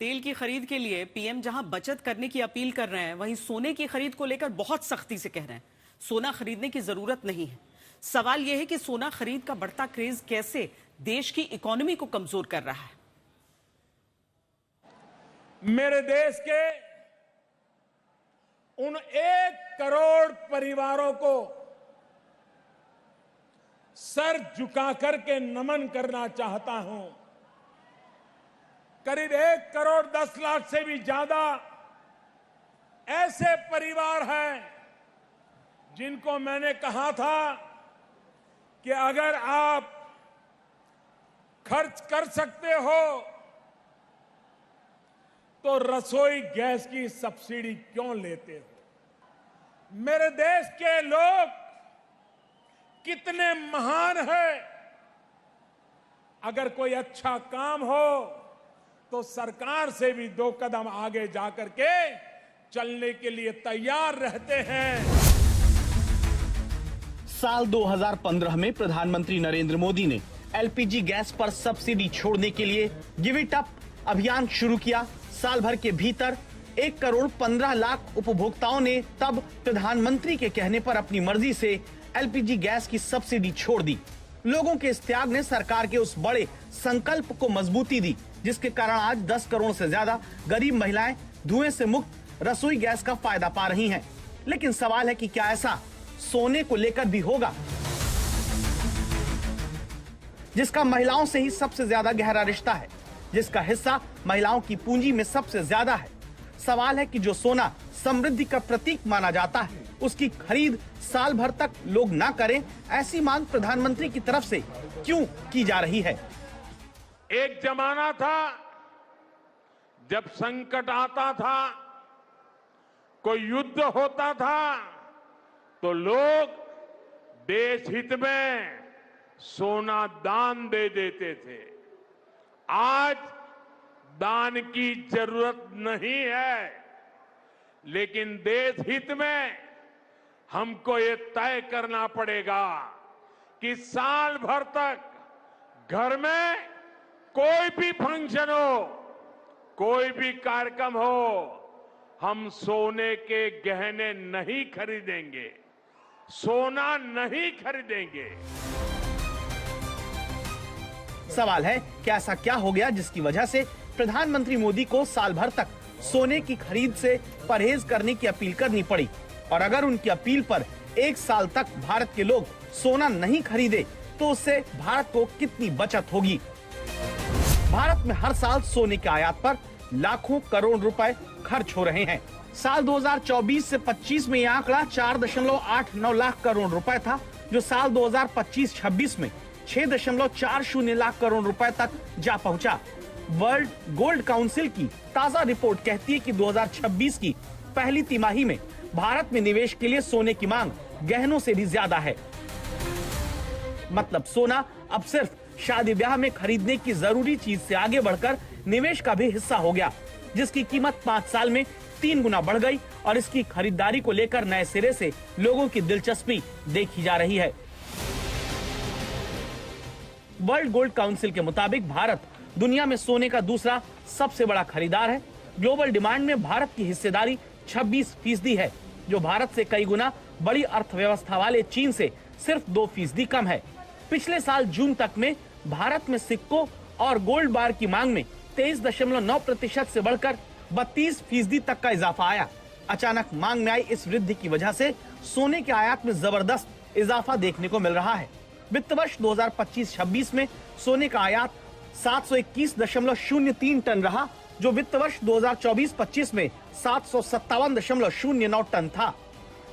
तेल की खरीद के लिए पीएम जहां बचत करने की अपील कर रहे हैं, वहीं सोने की खरीद को लेकर बहुत सख्ती से कह रहे हैं सोना खरीदने की जरूरत नहीं है। सवाल यह है कि सोना खरीद का बढ़ता क्रेज कैसे देश की इकोनॉमी को कमजोर कर रहा है। मेरे देश के उन 1 करोड़ परिवारों को सर झुका करके नमन करना चाहता हूं। करीब 1 करोड़ 10 लाख से भी ज्यादा ऐसे परिवार हैं जिनको मैंने कहा था कि अगर आप खर्च कर सकते हो तो रसोई गैस की सब्सिडी क्यों लेते हो। मेरे देश के लोग कितने महान हैं। अगर कोई अच्छा काम हो तो सरकार से भी 2 कदम आगे जाकर के चलने के लिए तैयार रहते हैं। साल 2015 में प्रधानमंत्री नरेंद्र मोदी ने एलपीजी गैस पर सब्सिडी छोड़ने के लिए गिव इट अप अभियान शुरू किया। साल भर के भीतर 1 करोड़ 15 लाख उपभोक्ताओं ने तब प्रधानमंत्री के कहने पर अपनी मर्जी से एलपीजी गैस की सब्सिडी छोड़ दी। लोगों के इस त्याग ने सरकार के उस बड़े संकल्प को मजबूती दी, जिसके कारण आज 10 करोड़ से ज्यादा गरीब महिलाएं धुएं से मुक्त रसोई गैस का फायदा पा रही हैं। लेकिन सवाल है कि क्या ऐसा सोने को लेकर भी होगा, जिसका महिलाओं से ही सबसे ज्यादा गहरा रिश्ता है, जिसका हिस्सा महिलाओं की पूंजी में सबसे ज्यादा है। सवाल है कि जो सोना समृद्धि का प्रतीक माना जाता है, उसकी खरीद साल भर तक लोग ना करें, ऐसी मांग प्रधानमंत्री की तरफ से क्यों की जा रही है। एक जमाना था जब संकट आता था, कोई युद्ध होता था तो लोग देश हित में सोना दान दे देते थे। आज दान की जरूरत नहीं है, लेकिन देश हित में हमको ये तय करना पड़ेगा कि साल भर तक घर में कोई भी फंक्शन हो, कोई भी कार्यक्रम हो, हम सोने के गहने नहीं खरीदेंगे, सोना नहीं खरीदेंगे। सवाल है कि ऐसा क्या हो गया जिसकी वजह से प्रधानमंत्री मोदी को साल भर तक सोने की खरीद से परहेज करने की अपील करनी पड़ी। और अगर उनकी अपील पर 1 साल तक भारत के लोग सोना नहीं खरीदे तो उससे भारत को कितनी बचत होगी। भारत में हर साल सोने के आयात पर लाखों करोड़ रुपए खर्च हो रहे हैं। साल 2024 से 25 में यह आंकड़ा 4.89 लाख करोड़ रुपए था, जो साल 2025-26 में 6.40 लाख करोड़ रुपए तक जा पहुंचा। वर्ल्ड गोल्ड काउंसिल की ताजा रिपोर्ट कहती है कि 2026 की पहली तिमाही में भारत में निवेश के लिए सोने की मांग गहनों से भी ज्यादा है। मतलब सोना अब सिर्फ शादी ब्याह में खरीदने की जरूरी चीज से आगे बढ़कर निवेश का भी हिस्सा हो गया, जिसकी कीमत 5 साल में 3 गुना बढ़ गई और इसकी खरीदारी को लेकर नए सिरे से लोगों की दिलचस्पी देखी जा रही है। वर्ल्ड गोल्ड काउंसिल के मुताबिक भारत दुनिया में सोने का दूसरा सबसे बड़ा खरीदार है। ग्लोबल डिमांड में भारत की हिस्सेदारी 26% है, जो भारत से कई गुना बड़ी अर्थव्यवस्था वाले चीन से सिर्फ 2% कम है। पिछले साल जून तक में भारत में सिक्कों और गोल्ड बार की मांग में 23.9% से बढ़कर 32% तक का इजाफा आया। अचानक मांग में आई इस वृद्धि की वजह से सोने के आयात में जबरदस्त इजाफा देखने को मिल रहा है। वित्त वर्ष 2025-26 में सोने का आयात 721.03 टन रहा, जो वित्त वर्ष 2024-25 में 757.09 टन था।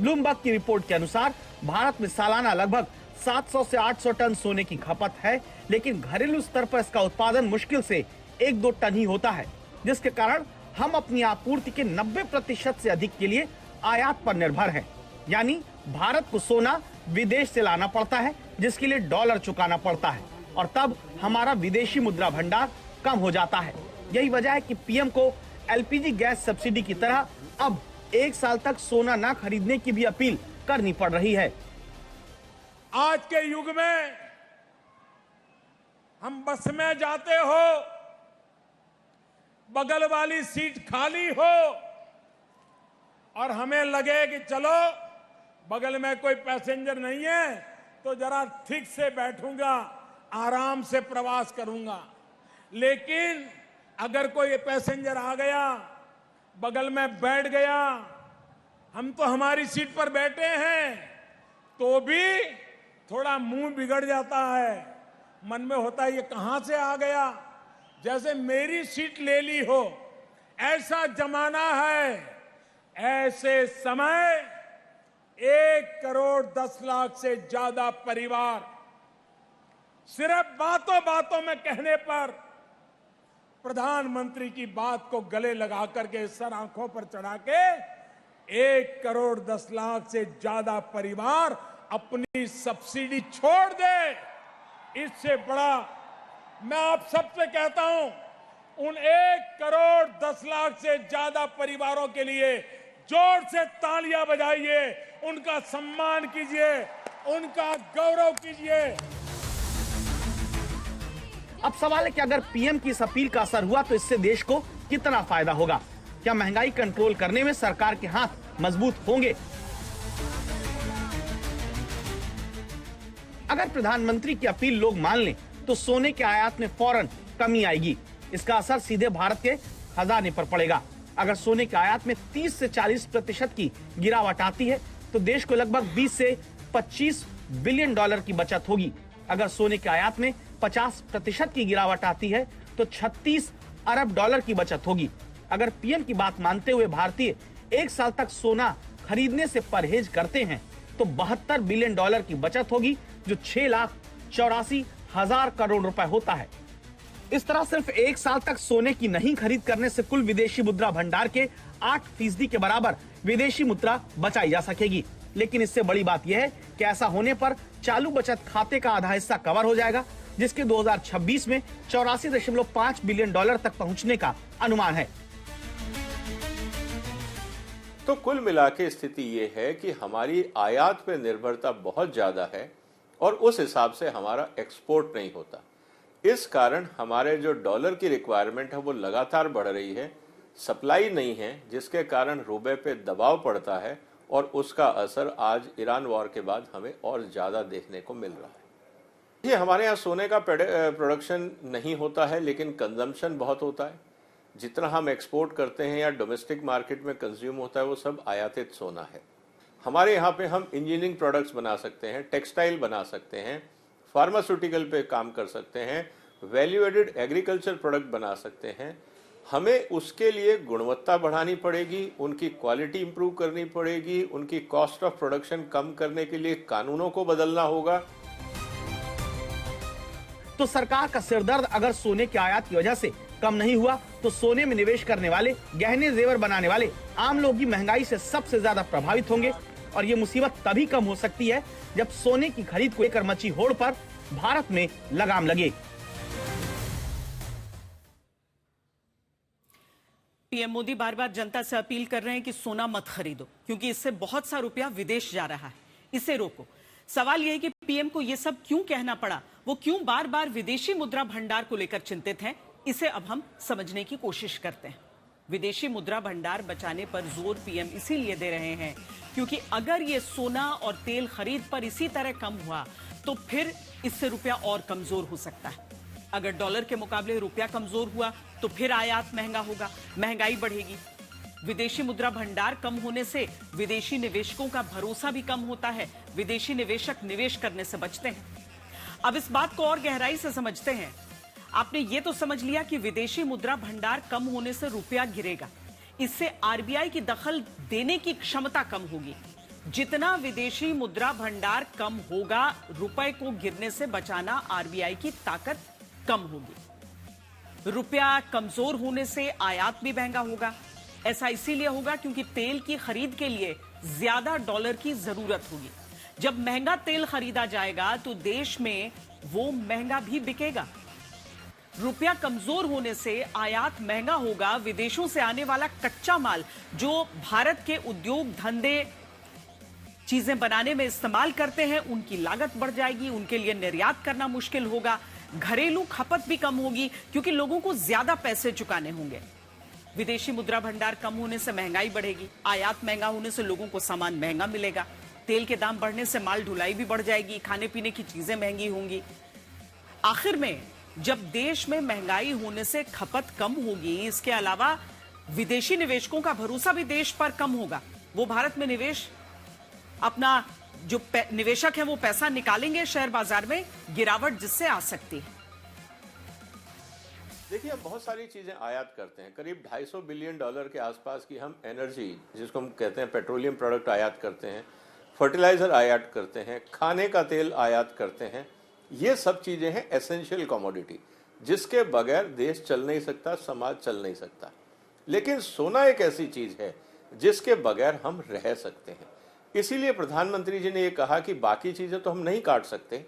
ब्लूमबर्ग की रिपोर्ट के अनुसार भारत में सालाना लगभग 700 से 800 टन सोने की खपत है, लेकिन घरेलू स्तर पर इसका उत्पादन मुश्किल से 1-2 टन ही होता है, जिसके कारण हम अपनी आपूर्ति के 90% से अधिक के लिए आयात पर निर्भर हैं। यानी भारत को सोना विदेश से लाना पड़ता है, जिसके लिए डॉलर चुकाना पड़ता है, और तब हमारा विदेशी मुद्रा भंडार कम हो जाता है। यही वजह है कि पीएम को एलपीजी गैस सब्सिडी की तरह अब 1 साल तक सोना ना खरीदने की भी अपील करनी पड़ रही है। आज के युग में हम बस में जाते हो, बगल वाली सीट खाली हो और हमें लगे कि चलो बगल में कोई पैसेंजर नहीं है तो जरा ठीक से बैठूंगा, आराम से प्रवास करूंगा। लेकिन अगर कोई पैसेंजर आ गया, बगल में बैठ गया, हम तो हमारी सीट पर बैठे हैं, तो भी थोड़ा मुंह बिगड़ जाता है। मन में होता है ये कहां से आ गया, जैसे मेरी सीट ले ली हो। ऐसा जमाना है। ऐसे समय 1 करोड़ 10 लाख से ज्यादा परिवार सिर्फ बातों बातों में कहने पर प्रधानमंत्री की बात को गले लगा करके सर आंखों पर चढ़ा के 1 करोड़ 10 लाख से ज्यादा परिवार अपनी सब्सिडी छोड़ दे। इससे बड़ा मैं आप सबसे कहता हूं, उन 1 करोड़ 10 लाख से ज्यादा परिवारों के लिए जोर से तालियां बजाइए, उनका सम्मान कीजिए, उनका गौरव कीजिए। अब सवाल है कि अगर पीएम की इस अपील का असर हुआ तो इससे देश को कितना फायदा होगा? क्या महंगाई कंट्रोल करने में सरकार के हाथ मजबूत होंगे? अगर प्रधानमंत्री की अपील लोग मान लें तो सोने के आयात में फौरन कमी आएगी। इसका असर सीधे भारत के खजाने पर पड़ेगा। अगर सोने के आयात में 30 से 40% की गिरावट आती है तो देश को लगभग 20 से 25 बिलियन डॉलर की बचत होगी। अगर सोने के आयात में 50% की गिरावट आती है तो 36 अरब डॉलर की बचत होगी। अगर पीएम की बात मानते हुए भारतीय 1 साल तक सोना खरीदने से परहेज करते हैं तो 72 बिलियन डॉलर की बचत होगी, जो 6,84,000 करोड़ रुपए होता है। इस तरह सिर्फ 1 साल तक सोने की नहीं खरीद करने से कुल विदेशी मुद्रा भंडार के 8% के बराबर विदेशी मुद्रा बचाई जा सकेगी। लेकिन इससे बड़ी बात यह है कि ऐसा होने पर चालू बचत खाते का आधा हिस्सा कवर हो जाएगा, जिसके 2026 में 84.5 बिलियन डॉलर तक पहुंचने का अनुमान है। तो कुल मिला के स्थिति ये है कि हमारी आयात पे निर्भरता बहुत ज्यादा है और उस हिसाब से हमारा एक्सपोर्ट नहीं होता। इस कारण हमारे जो डॉलर की रिक्वायरमेंट है वो लगातार बढ़ रही है, सप्लाई नहीं है, जिसके कारण रुपए पे दबाव पड़ता है और उसका असर आज ईरान वॉर के बाद हमें और ज़्यादा देखने को मिल रहा है। ये हमारे यहाँ सोने का प्रोडक्शन नहीं होता है, लेकिन कंजम्पशन बहुत होता है। जितना हम एक्सपोर्ट करते हैं या डोमेस्टिक मार्केट में कंज्यूम होता है वो सब आयातित सोना है। हमारे यहाँ पे हम इंजीनियरिंग प्रोडक्ट्स बना सकते हैं, टेक्सटाइल बना सकते हैं, फार्मास्यूटिकल पे काम कर सकते हैं, वैल्यू एडेड एग्रीकल्चर प्रोडक्ट बना सकते हैं। हमें उसके लिए गुणवत्ता बढ़ानी पड़ेगी, उनकी क्वालिटी इंप्रूव करनी पड़ेगी, उनकी कॉस्ट ऑफ प्रोडक्शन कम करने के लिए कानूनों को बदलना होगा। तो सरकार का सिरदर्द अगर सोने के आयात की वजह से कम नहीं हुआ तो सोने में निवेश करने वाले, गहने जेवर बनाने वाले आम लोग ही महंगाई से सबसे ज्यादा प्रभावित होंगे। और ये मुसीबत तभी कम हो सकती है जब सोने की खरीद को लेकर मची होड़ पर भारत में लगाम लगे। पीएम मोदी बार बार जनता से अपील कर रहे हैं कि सोना मत खरीदो, क्योंकि इससे बहुत सा रुपया विदेश जा रहा है, इसे रोको। सवाल यह है कि पीएम को यह सब क्यों कहना पड़ा, वो क्यों बार बार विदेशी मुद्रा भंडार को लेकर चिंतित हैं, इसे अब हम समझने की कोशिश करते हैं। विदेशी मुद्रा भंडार बचाने पर जोर पीएम इसीलिए दे रहे हैं क्योंकि अगर ये सोना और तेल खरीद पर इसी तरह कम हुआ तो फिर इससे रुपया और कमजोर हो सकता है। अगर डॉलर के मुकाबले रुपया कमजोर हुआ तो फिर आयात महंगा होगा, महंगाई बढ़ेगी। विदेशी मुद्रा भंडार कम होने से विदेशी निवेशकों का भरोसा भी कम होता है, विदेशी निवेशक निवेश करने से बचते हैं। अब इस बात को और गहराई से समझते हैं। आपने ये तो समझ लिया कि विदेशी मुद्रा भंडार कम होने से रुपया गिरेगा, इससे आरबीआई की दखल देने की क्षमता कम होगी। जितना विदेशी मुद्रा भंडार कम होगा, रुपए को गिरने से बचाना आरबीआई की ताकत कम होगी। रुपया कमजोर होने से आयात भी महंगा होगा। ऐसा इसीलिए होगा क्योंकि तेल की खरीद के लिए ज्यादा डॉलर की जरूरत होगी। जब महंगा तेल खरीदा जाएगा तो देश में वो महंगा भी बिकेगा। रुपया कमजोर होने से आयात महंगा होगा। विदेशों से आने वाला कच्चा माल जो भारत के उद्योग धंधे चीजें बनाने में इस्तेमाल करते हैं, उनकी लागत बढ़ जाएगी, उनके लिए निर्यात करना मुश्किल होगा। घरेलू खपत भी कम होगी क्योंकि लोगों को ज्यादा पैसे चुकाने होंगे। विदेशी मुद्रा भंडार कम होने से महंगाई बढ़ेगी, आयात महंगा होने से लोगों को सामान महंगा मिलेगा, तेल के दाम बढ़ने से माल ढुलाई भी बढ़ जाएगी, खाने पीने की चीजें महंगी होंगी। आखिर में जब देश में महंगाई होने से खपत कम होगी, इसके अलावा विदेशी निवेशकों का भरोसा भी देश पर कम होगा। वो भारत में निवेश अपना जो निवेशक है वो पैसा निकालेंगे शेयर बाजार में, गिरावट जिससे आ सकती है। देखिए, हम बहुत सारी चीजें आयात करते हैं। करीब $250 बिलियन के आसपास की हम एनर्जी, जिसको हम कहते हैं पेट्रोलियम प्रोडक्ट, आयात करते हैं, फर्टिलाइजर आयात करते हैं, खाने का तेल आयात करते हैं। ये सब चीजें हैं एसेंशियल कमोडिटी, जिसके बगैर देश चल नहीं सकता, समाज चल नहीं सकता। लेकिन सोना एक ऐसी चीज है जिसके बगैर हम रह सकते हैं। इसीलिए प्रधानमंत्री जी ने ये कहा कि बाकी चीजें तो हम नहीं काट सकते,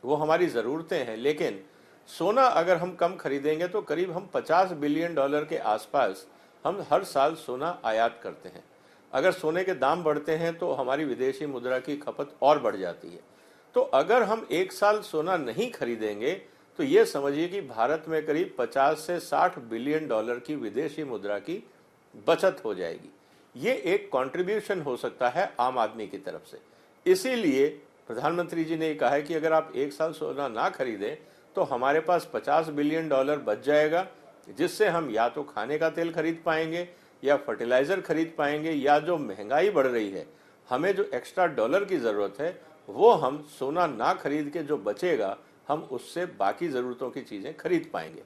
वो हमारी जरूरतें हैं, लेकिन सोना अगर हम कम खरीदेंगे तो करीब हम $50 बिलियन के आसपास हम हर साल सोना आयात करते हैं। अगर सोने के दाम बढ़ते हैं तो हमारी विदेशी मुद्रा की खपत और बढ़ जाती है। तो अगर हम एक साल सोना नहीं खरीदेंगे तो ये समझिए कि भारत में करीब 50 से 60 बिलियन डॉलर की विदेशी मुद्रा की बचत हो जाएगी। ये एक कंट्रीब्यूशन हो सकता है आम आदमी की तरफ से। इसीलिए प्रधानमंत्री जी ने कहा है कि अगर आप एक साल सोना ना खरीदें तो हमारे पास $50 बिलियन बच जाएगा, जिससे हम या तो खाने का तेल खरीद पाएंगे या फर्टिलाइजर खरीद पाएंगे, या जो महंगाई बढ़ रही है, हमें जो एक्स्ट्रा डॉलर की जरूरत है, वो हम सोना ना खरीद के जो बचेगा हम उससे बाकी जरूरतों की चीजें खरीद पाएंगे।